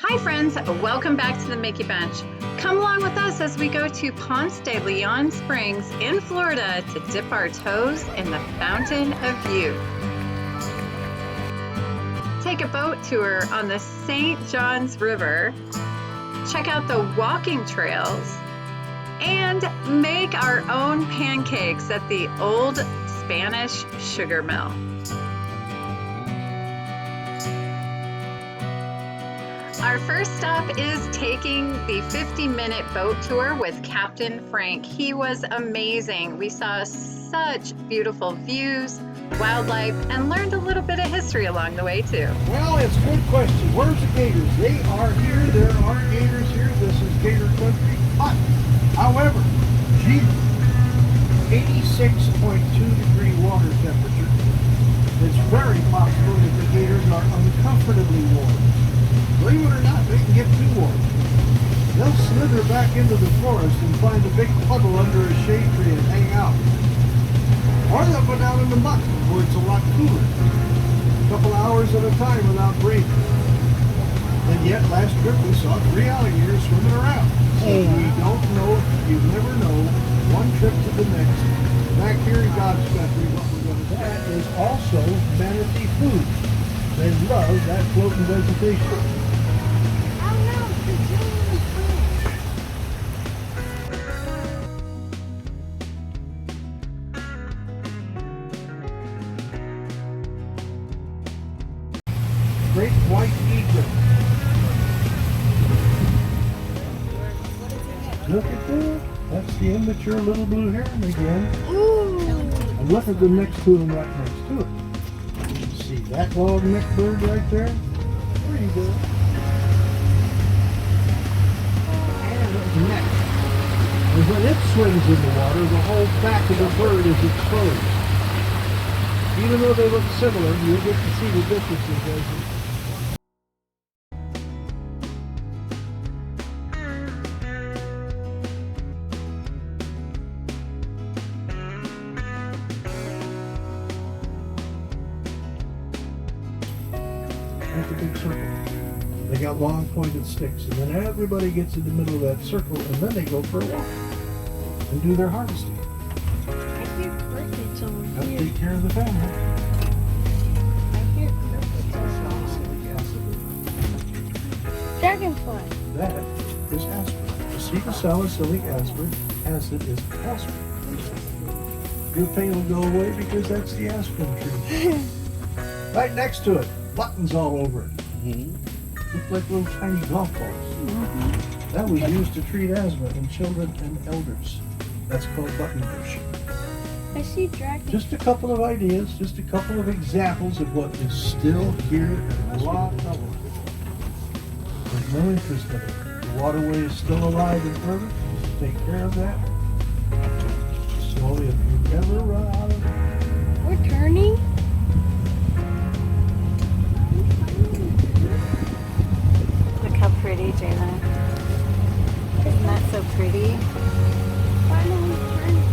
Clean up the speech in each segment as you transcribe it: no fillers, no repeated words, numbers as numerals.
Hi friends, welcome back to the Mickey Bench. Come along with us as we go to Ponce de Leon Springs in Florida to dip our toes in the Fountain of Youth. Take a boat tour on the St. Johns River, check out the walking trails, and make our own pancakes at the old Spanish sugar mill. Our first stop is taking the 50-minute boat tour with Captain Frank. He was amazing. We saw such beautiful views, wildlife, and learned a little bit of history along the way too. Well, it's a good question. Where's the gators? They are here. There are gators here. This is gator country. But, however, 86.2 degree water temperature. It's very possible that the gators are uncomfortably warm. Believe it or not, they can get too warm. They'll slither back into the forest and find a big puddle under a shade tree and hang out. Or they'll go down in the muck where it's a lot cooler. A couple hours at a time without breathing. And yet, last trip we saw 3 alligators swimming around. So we don't know, you never know, one trip to the next. Back here in God's country, what we're going to do. That is also manatee food. They love that floating vegetation. Great white egret. Look at that. That's the immature little blue heron again. Ooh. And look at the next to him right next to it. See that long-necked bird right there? Pretty good. And its neck. And when it swims in the water, the whole back of the bird is exposed. Even though they look similar, you get to see the differences as you. That's a big circle. They got long pointed sticks, and then everybody gets in the middle of that circle, and then they go for a walk and do their harvesting. I hear crickets over Gotta here. take care of the family. I hear crickets over here. Dragonfly. That is aspirin. Acetylsalicylic acid is aspirin. Your pain will go away because that's the aspirin tree. Right next to it, buttons all over it. Look like little tiny golf balls. That was used to treat asthma in children and elders. That's called buttonbush. I see dragons. Just a couple of ideas, just a couple of examples of what is still here in a lot of it. There's no interest in it. The waterway is still alive and fervent. Just take care of that. So if you ever run out of it, We're turning. Look how pretty, Jayla. Isn't that so pretty? Finally turning.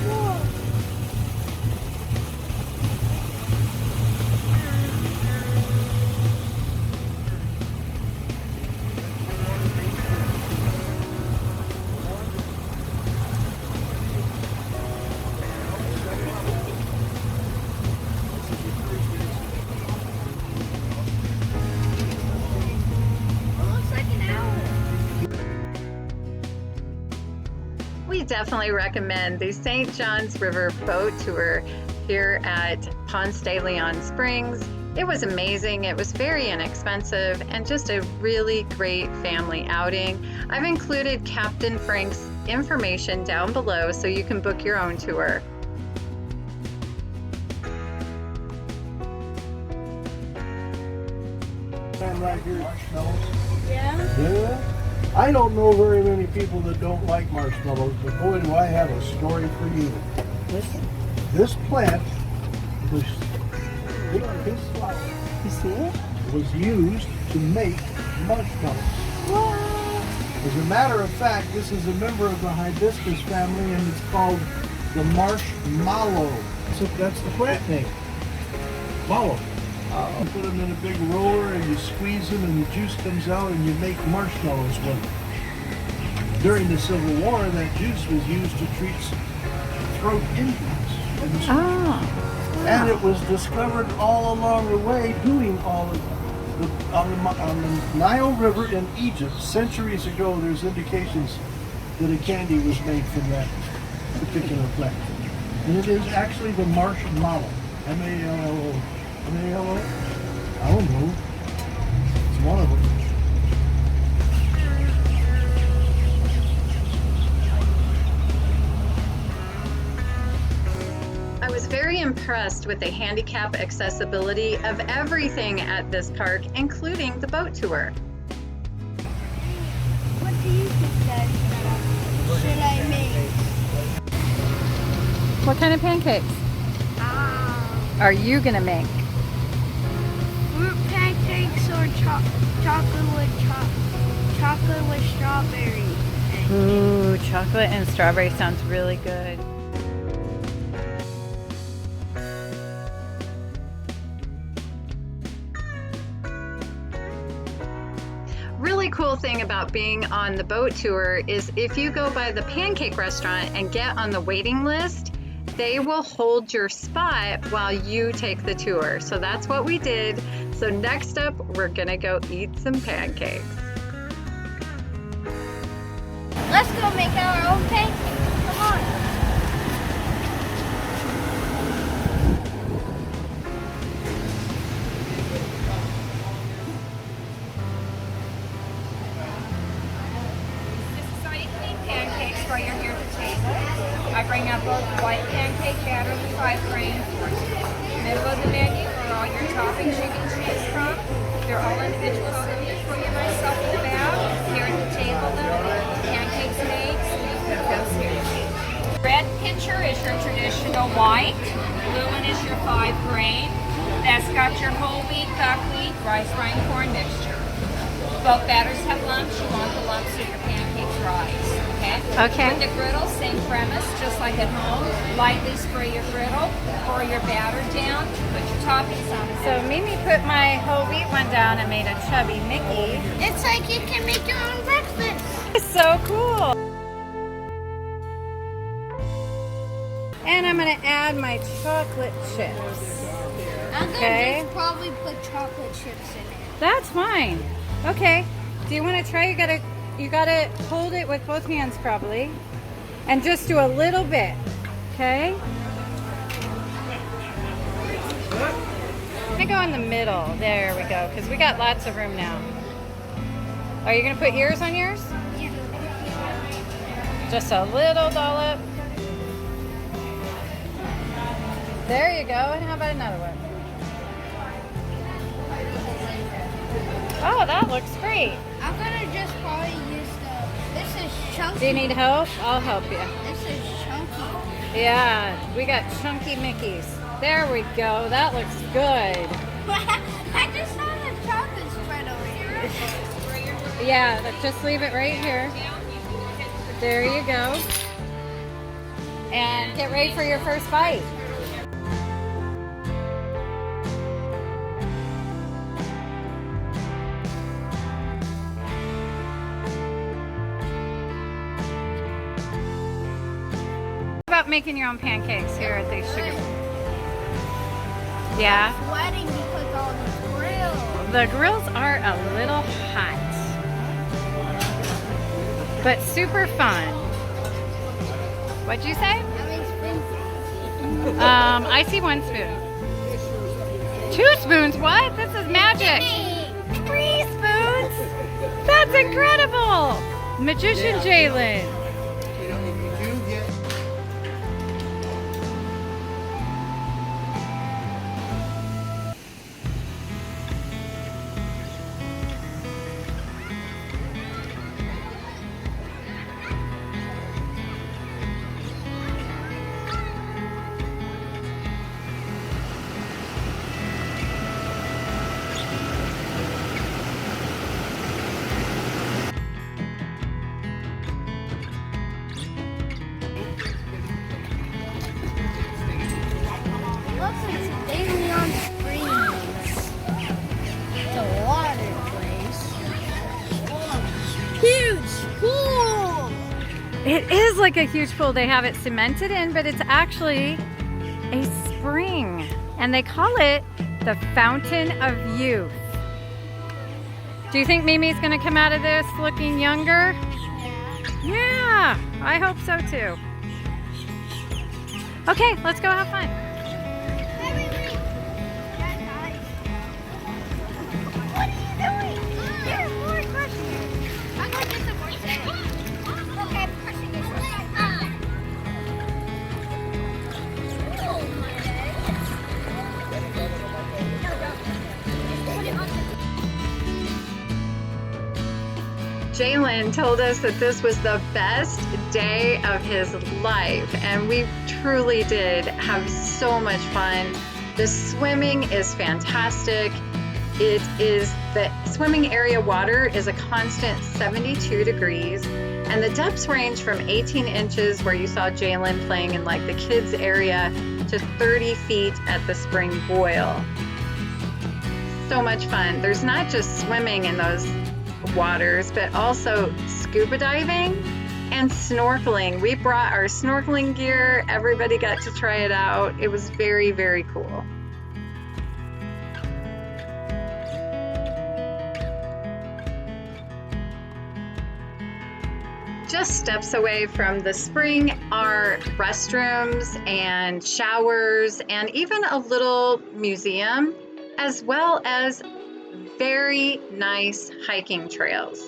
Whoa. Looks like an owl. We definitely recommend the St. Johns River boat tour here at Ponce de Leon Springs. It was amazing. It was very inexpensive and just a really great family outing. I've included Captain Frank's information down below so you can book your own tour. I'm right here, marshmallows. Yeah. Yeah. I don't know very many people that don't like marshmallows, but boy, do I have a story for you. Listen, this plant was, look at this flower. You see it? Was used to make marshmallows. What? As a matter of fact, this is a member of the hibiscus family, and it's called the marshmallow. So that's the plant name. Mallow. You put them in a big roller and you squeeze them and the juice comes out and you make marshmallows with them. During the Civil War, that juice was used to treat throat injuries. And it was discovered all along the way doing all of on the Nile River in Egypt centuries ago. There's indications that a candy was made from that particular plant. And it is actually the marshmallow. M-A-L-L-O. M-A-L-O? I don't know. It's one of them. I was very impressed with the handicap accessibility of everything at this park, including the boat tour. What do you think that should I make? What kind of pancakes are you gonna make? Fruit pancakes or chocolate with strawberry. Ooh, chocolate and strawberry sounds really good. Really cool thing about being on the boat tour is if you go by the Pancake Restaurant and get on the waiting list, they will hold your spot while you take the tour. So that's what we did. So next up, we're gonna go eat some pancakes. Let's go make our own pancakes. Come on. This is how you can eat pancakes while you're here at the table. I bring out both white pancake batter with 5 grains. Middle of the menu are all your toppings you can choose from. They're all individual scooped for you myself in the bag. Here at the table though, pancakes made, so you put those here. Red pitcher is your traditional white. Blue one is your 5 grain. That's got your whole wheat, buckwheat, rice, rye, and corn mixture. Both batters have lumps. You want the lumps so your pancakes rise. Okay. With the griddle, same premise, just like at home. Lightly spray your griddle, pour your batter down, put your toppings on it. So Mimi put my whole wheat one down and made a chubby Mickey. It's like you can make your own breakfast. It's so cool. And I'm gonna add my chocolate chips. I'm gonna just probably put chocolate chips in it. That's fine. Okay. Do you want to try? You gotta hold it with both hands probably, and just do a little bit. Okay. I'm gonna go in the middle. There we go. Because we got lots of room now. Are you gonna put yours on yours? Yeah. Just a little dollop. There you go. And how about another one? Oh, that looks great. I'm gonna just probably use this is chunky. Do you need help? I'll help you. This is chunky. Yeah, we got chunky Mickeys. There we go. That looks good. I just saw the chocolate spread over here. Yeah, just leave it right here. There you go. And get ready for your first bite. About making your own pancakes here at the sugar. Yeah. Sweating because all these grills. The grills are a little hot, but super fun. What'd you say? How many spoons? I see 1 spoon. 2 spoons? What? This is magic. 3 spoons? That's incredible. Magician Jalen. It is like a huge pool. They have it cemented in, but it's actually a spring. And they call it the Fountain of Youth. Do you think Mimi's gonna come out of this looking younger? Yeah, I hope so too. Okay, let's go have fun. Wait. What are you doing? There's more questions. I'm going to get some more things. Okay, I'm pushing this one. Oh my Jalen told us that this was the best day of his life, and we truly did have so much fun. The swimming is fantastic. The swimming area water is a constant 72 degrees, and the depths range from 18 inches, where you saw Jalen playing in like the kids area, to 30 feet at the spring boil. So much fun. There's not just swimming in those waters, but also scuba diving and snorkeling. We brought our snorkeling gear. Everybody got to try it out. It was very, very cool. Just steps away from the spring are restrooms and showers and even a little museum, as well as very nice hiking trails.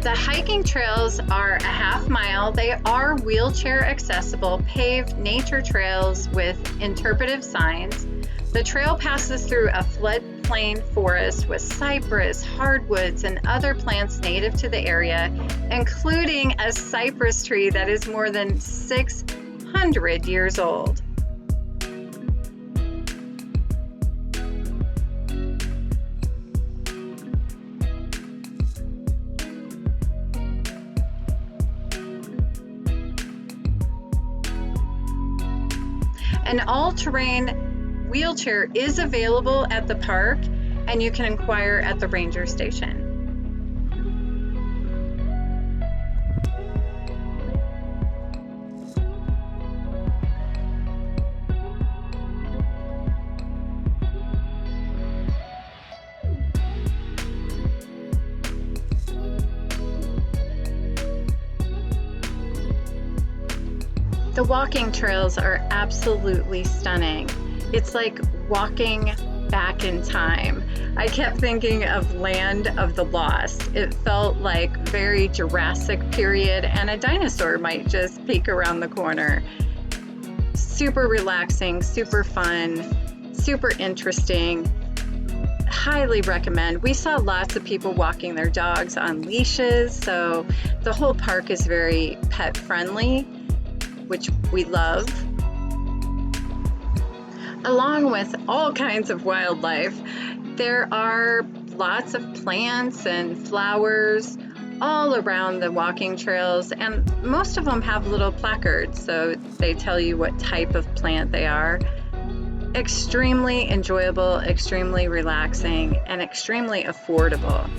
The hiking trails are a half mile. They are wheelchair accessible, paved nature trails with interpretive signs. The trail passes through a floodplain forest with cypress, hardwoods, and other plants native to the area, including a cypress tree that is more than 600 years old. An all-terrain wheelchair is available at the park, and you can inquire at the ranger station. The walking trails are absolutely stunning. It's like walking back in time. I kept thinking of Land of the Lost. It felt like very Jurassic period, and a dinosaur might just peek around the corner. Super relaxing, super fun, super interesting. Highly recommend. We saw lots of people walking their dogs on leashes, so the whole park is very pet friendly, which we love. Along with all kinds of wildlife, there are lots of plants and flowers all around the walking trails, and most of them have little placards, so they tell you what type of plant they are. Extremely enjoyable, extremely relaxing, and extremely affordable.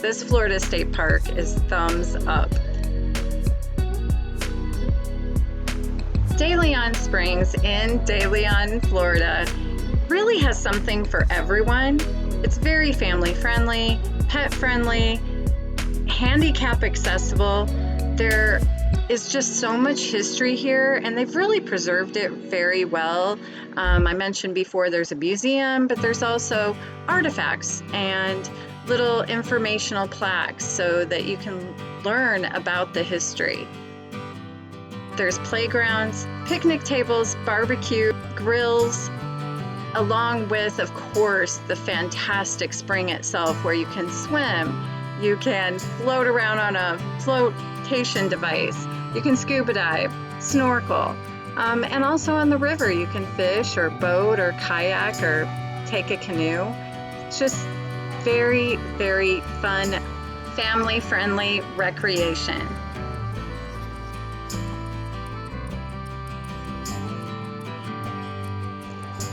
This Florida State Park is thumbs up. De Leon Springs in De Leon, Florida really has something for everyone. It's very family friendly, pet friendly, handicap accessible. There is just so much history here, and they've really preserved it very well. I mentioned before there's a museum, but there's also artifacts and little informational plaques so that you can learn about the history. There's playgrounds, picnic tables, barbecue, grills, along with, of course, the fantastic spring itself where you can swim, you can float around on a flotation device, you can scuba dive, snorkel, and also on the river you can fish or boat or kayak or take a canoe. It's just very, very fun, family-friendly recreation.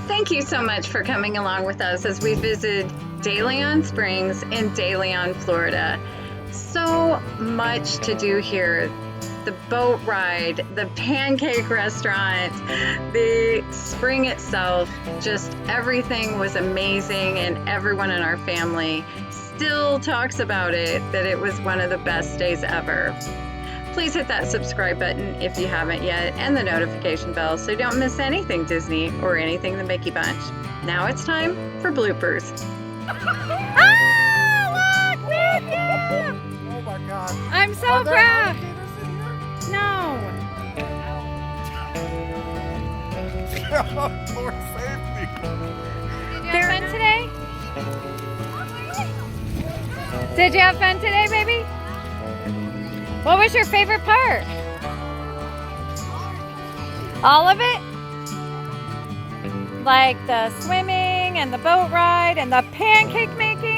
Thank you so much for coming along with us as we visit De Leon Springs in De Leon, Florida. So much to do here. The boat ride, the Pancake Restaurant, the spring itself, just everything was amazing, and everyone in our family still talks about it, that it was one of the best days ever. Please hit that subscribe button if you haven't yet, and the notification bell so you don't miss anything Disney or anything the Mickey Bunch. Now it's time for bloopers. Ah, look, Matthew! Oh my God. I'm so proud. No. Lord save me. Did you have fun today? Did you have fun today, baby? What was your favorite part? All of it? Like the swimming and the boat ride and the pancake making?